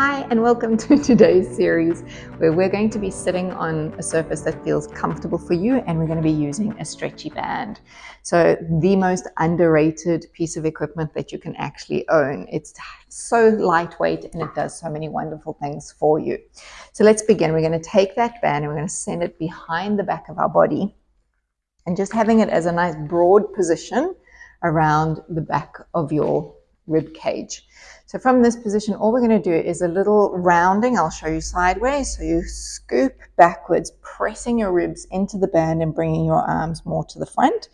Hi and welcome to today's series where we're going to be sitting on a surface that feels comfortable for you, and we're going to be using a stretchy band. So the most underrated piece of equipment that you can actually own. It's so lightweight and it does so many wonderful things for you. So let's begin. We're going to take that band and we're going to send it behind the back of our body and just having it as a nice broad position around the back of your rib cage. So from this position, all we're going to do is a little rounding. I'll show you sideways. So you scoop backwards, pressing your ribs into the band and bringing your arms more to the front,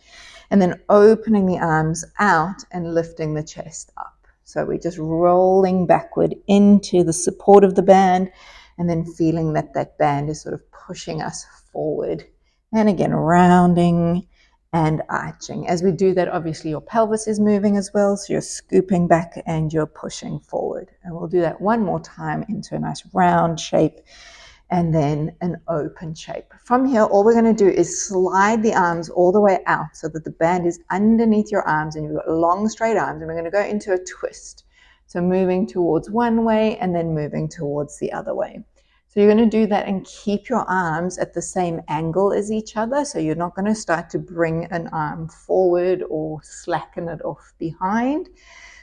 and then opening the arms out and lifting the chest up. So we're just rolling backward into the support of the band and then feeling that that band is sort of pushing us forward. And again, rounding and arching. As we do that, obviously your pelvis is moving as well, so you're scooping back and you're pushing forward. And we'll do that one more time into a nice round shape and then an open shape. From here, all we're going to do is slide the arms all the way out so that the band is underneath your arms and you've got long straight arms, and we're going to go into a twist. So moving towards one way and then moving towards the other way. So you're going to do that and keep your arms at the same angle as each other. So you're not going to start to bring an arm forward or slacken it off behind,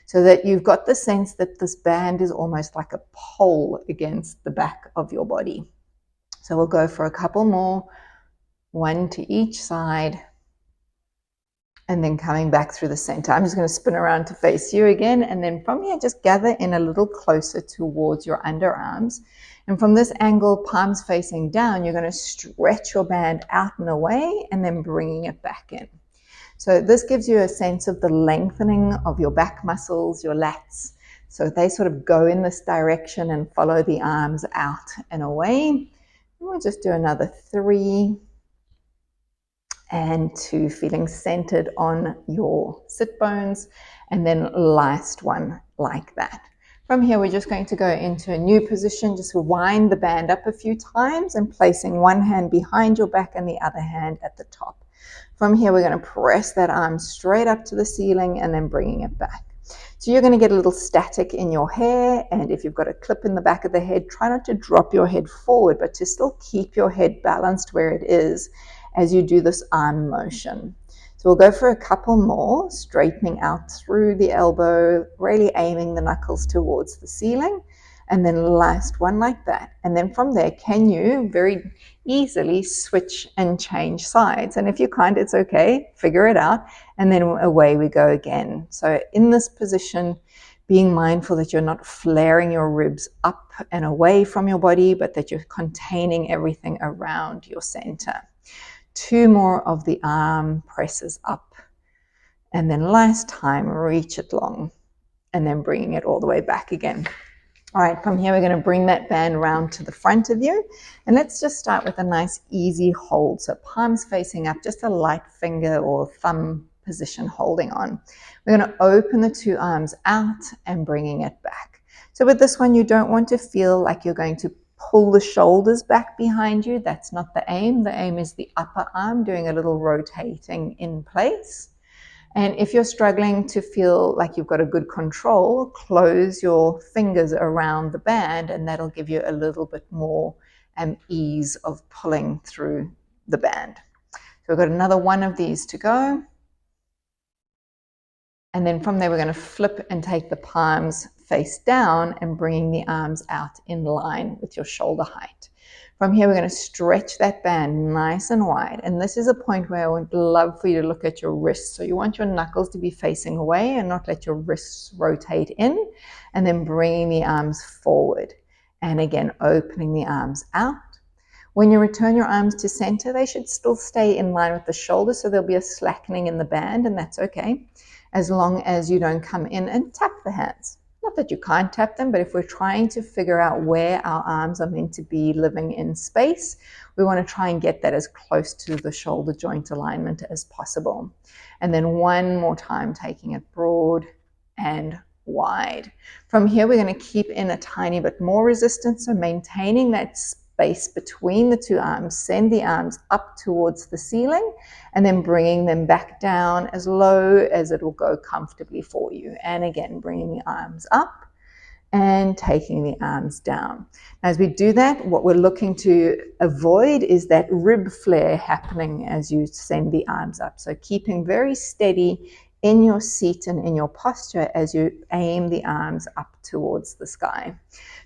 so that you've got the sense that this band is almost like a pole against the back of your body. So we'll go for a couple more, one to each side, and then coming back through the center. I'm just going to spin around to face you again, and then from here just gather in a little closer towards your underarms. And from this angle, palms facing down, you're going to stretch your band out and away and then bringing it back in. So this gives you a sense of the lengthening of your back muscles, your lats. So they sort of go in this direction and follow the arms out and away. And we'll just do another 3 and 2, feeling centered on your sit bones, and then last one like that. From here, we're just going to go into a new position. Just wind the band up a few times and placing one hand behind your back and the other hand at the top. From here, we're going to press that arm straight up to the ceiling and then bringing it back. So you're going to get a little static in your hair, and if you've got a clip in the back of the head, try not to drop your head forward, but to still keep your head balanced where it is as you do this arm motion. So we'll go for a couple more, straightening out through the elbow, really aiming the knuckles towards the ceiling, and then last one like that. And then from there, can you very easily switch and change sides? And if you can't, it's okay, figure it out, and then away we go again. So in this position, being mindful that you're not flaring your ribs up and away from your body, but that you're containing everything around your center. 2 more of the arm presses up, and then last time reach it long and then bringing it all the way back again. All right, from here we're going to bring that band round to the front of you, and let's just start with a nice easy hold. So palms facing up, just a light finger or thumb position holding on. We're going to open the 2 arms out and bringing it back. So with this one, you don't want to feel like you're going to pull the shoulders back behind you. That's not the aim. The aim is the upper arm doing a little rotating in place. And if you're struggling to feel like you've got a good control, close your fingers around the band, and that'll give you a little bit more ease of pulling through the band. So we've got another one of these to go. And then from there, we're going to flip and take the palms face down and bringing the arms out in line with your shoulder height. From here, we're going to stretch that band nice and wide. And this is a point where I would love for you to look at your wrists. So you want your knuckles to be facing away and not let your wrists rotate in. And then bringing the arms forward. And again, opening the arms out. When you return your arms to center, they should still stay in line with the shoulder. So there'll be a slackening in the band, and that's okay, as long as you don't come in and tap the hands. Not that you can't tap them, but if we're trying to figure out where our arms are meant to be living in space, we want to try and get that as close to the shoulder joint alignment as possible. And then one more time, taking it broad and wide. From here, we're going to keep in a tiny bit more resistance, so maintaining that space between the 2 arms, send the arms up towards the ceiling, and then bringing them back down as low as it will go comfortably for you. And again, bringing the arms up and taking the arms down. As we do that, what we're looking to avoid is that rib flare happening as you send the arms up. So keeping very steady in your seat and in your posture as you aim the arms up towards the sky.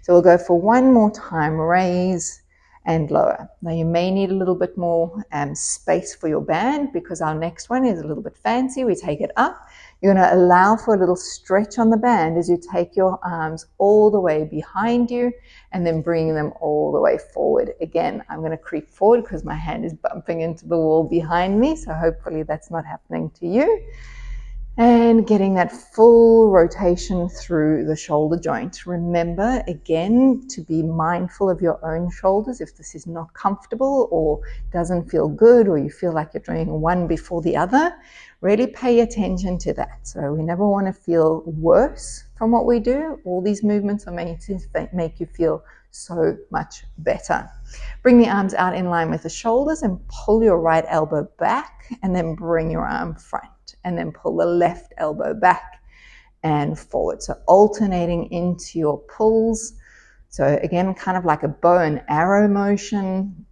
So we'll go for one more time, raise and lower. Now you may need a little bit more space for your band because our next one is a little bit fancy. We take it up. You're going to allow for a little stretch on the band as you take your arms all the way behind you and then bring them all the way forward. Again, I'm going to creep forward because my hand is bumping into the wall behind me, so hopefully that's not happening to you. And getting that full rotation through the shoulder joint. Remember, again, to be mindful of your own shoulders. If this is not comfortable or doesn't feel good, or you feel like you're doing one before the other, really pay attention to that. So we never want to feel worse from what we do. All these movements are made to make you feel so much better. Bring the arms out in line with the shoulders and pull your right elbow back, and then bring your arm front. And then pull the left elbow back and forward. So alternating into your pulls. So again, kind of like a bow and arrow motion,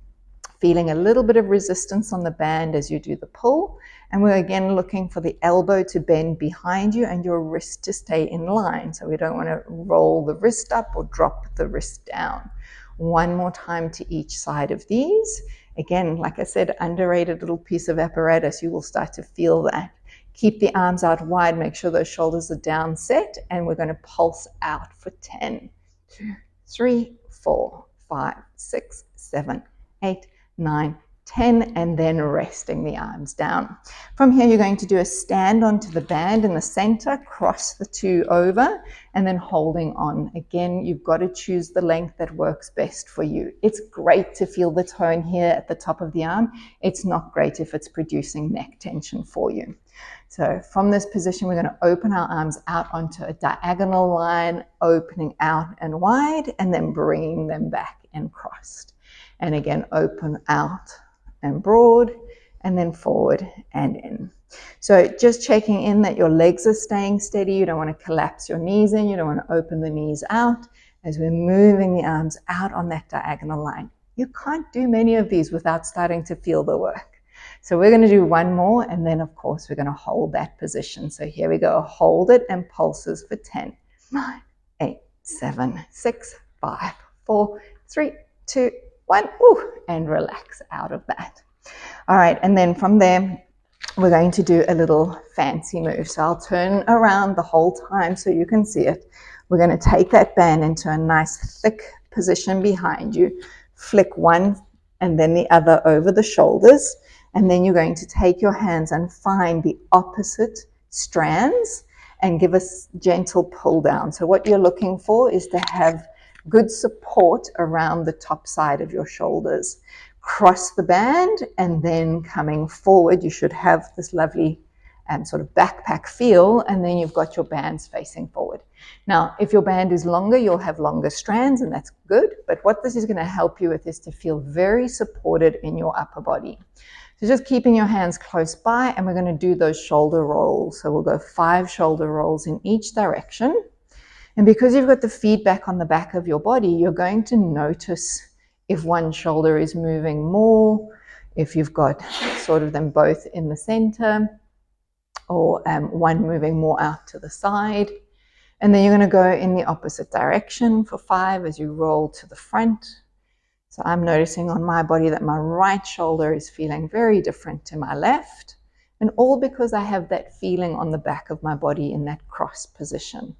feeling a little bit of resistance on the band as you do the pull. And we're again looking for the elbow to bend behind you and your wrist to stay in line. So we don't want to roll the wrist up or drop the wrist down. One more time to each side of these. Again, like I said, underrated little piece of apparatus. You will start to feel that. Keep the arms out wide, make sure those shoulders are down set, and we're going to pulse out for 10, 2, 3, 4, 5, 6, 7, 8, 9, 10, and then resting the arms down. From here, you're going to do a stand onto the band in the center, cross the two over, and then holding on. Again, you've got to choose the length that works best for you. It's great to feel the tone here at the top of the arm. It's not great if it's producing neck tension for you. So from this position, we're going to open our arms out onto a diagonal line, opening out and wide, and then bringing them back and crossed. And again, open out and broad, and then forward and in. So just checking in that your legs are staying steady. You don't want to collapse your knees in. You don't want to open the knees out as we're moving the arms out on that diagonal line. You can't do many of these without starting to feel the work. So we're going to do one more, and then of course we're going to hold that position. So here we go, hold it and pulses for 10, 9, 8, 7, 6, 5, 4, 3, 2, 1, and relax out of that. All right, and then from there, we're going to do a little fancy move. So I'll turn around the whole time so you can see it. We're going to take that band into a nice thick position behind you, flick one and then the other over the shoulders. And then you're going to take your hands and find the opposite strands and give a gentle pull down. So what you're looking for is to have good support around the top side of your shoulders. Cross the band, and then coming forward, you should have this lovely sort of backpack feel, and then you've got your bands facing forward. Now, if your band is longer, you'll have longer strands, and that's good. But what this is going to help you with is to feel very supported in your upper body. So just keeping your hands close by, and we're going to do those shoulder rolls. So we'll go 5 shoulder rolls in each direction. And because you've got the feedback on the back of your body, you're going to notice if one shoulder is moving more, if you've got sort of them both in the center, or one moving more out to the side. And then you're going to go in the opposite direction for 5 as you roll to the front. So I'm noticing on my body that my right shoulder is feeling very different to my left, and all because I have that feeling on the back of my body in that cross position.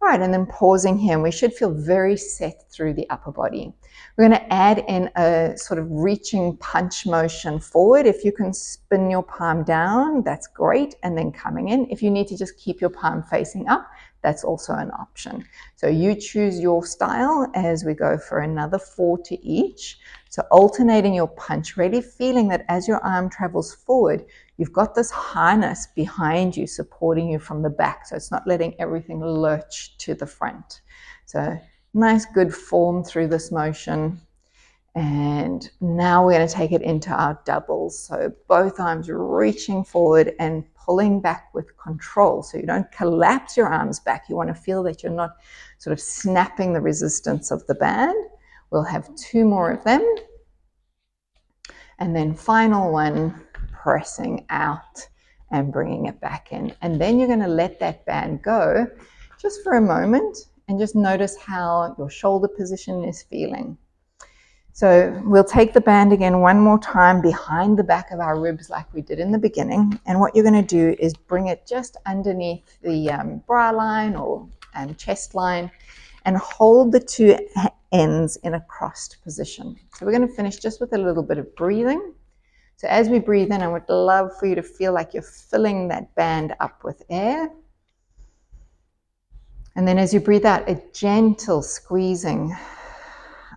All right, and then pausing here, and we should feel very set through the upper body. We're going to add in a sort of reaching punch motion forward. If you can spin your palm down, that's great, and then coming in. If you need to just keep your palm facing up, that's also an option. So you choose your style as we go for another 4 to each. So alternating your punch, really feeling that as your arm travels forward, you've got this harness behind you supporting you from the back. So it's not letting everything lurch to the front. So nice, good form through this motion. And now we're going to take it into our doubles. So both arms reaching forward and pulling back with control. So you don't collapse your arms back. You want to feel that you're not sort of snapping the resistance of the band. We'll have 2 more of them. And then final one, pressing out and bringing it back in. And then you're going to let that band go just for a moment and just notice how your shoulder position is feeling. So we'll take the band again one more time behind the back of our ribs like we did in the beginning. And what you're going to do is bring it just underneath the bra line or chest line and hold the 2 ends in a crossed position. So we're going to finish just with a little bit of breathing. So as we breathe in, I would love for you to feel like you're filling that band up with air. And then as you breathe out, a gentle squeezing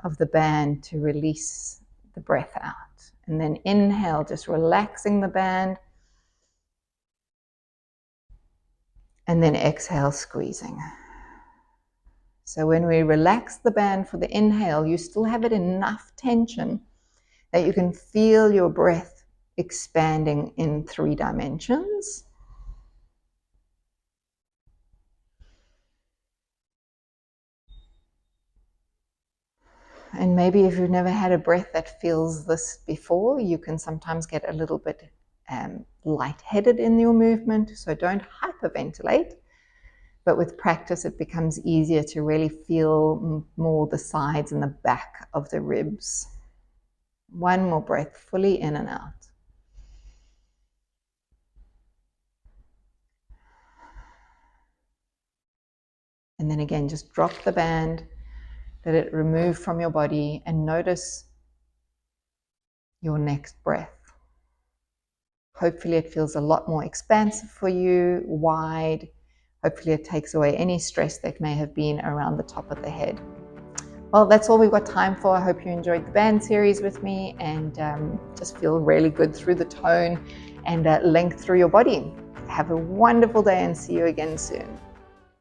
of the band to release the breath out. And then inhale, just relaxing the band. And then exhale, squeezing. So when we relax the band for the inhale, you still have it enough tension that you can feel your breath expanding in 3 dimensions. And maybe if you've never had a breath that feels this before, you can sometimes get a little bit lightheaded in your movement. So don't hyperventilate. But with practice, it becomes easier to really feel more the sides and the back of the ribs. 1 more breath, fully in and out. And then again, just drop the band, let it remove from your body, and notice your next breath. Hopefully it feels a lot more expansive for you, wide. Hopefully it takes away any stress that may have been around the top of the head. Well, that's all we've got time for. I hope you enjoyed the band series with me and just feel really good through the tone and length through your body. Have a wonderful day and see you again soon.